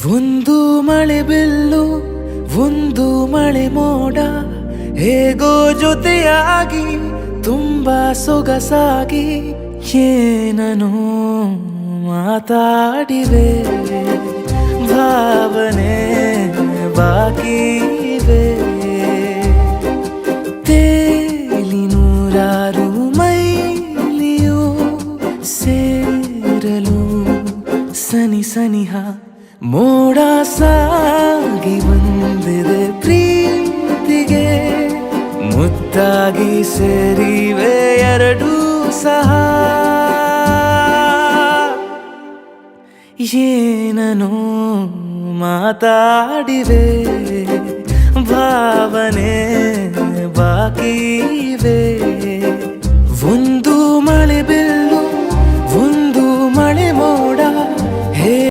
ಒಂದು ಮಳೆ ಬಿಲ್ಲು ಒಂದು ಮಳೆ ಮೋಡ ಹೇಗೋ ಜೊತೆಯಾಗಿ ತುಂಬಾ ಸೊಗಸಾಗಿ ಏನನೋ ಮಾತಾಡಿವೆ ಭಾವನೆ ಬಾಕಿ ಇವೆ ತೇಲಿ ನೂರಾರು ಮೈಲಿಯು ಸೇರಲು ಸನಿ ಸನಿಹ ಮೋಡ ಸಾಗಿ ಬಂದಿದೆ ಪ್ರೀತಿಗೆ ಮುದ್ದಾಗಿ ಸೇರಿವೆ ಎರಡೂ ಸಹ ಏನನೋ ಮಾತಾಡಿವೆ ಭಾವನೆ ಬಾಕಿ ಇವೆ ಒಂದು ಮಳೆ ಬಿಲ್ಲು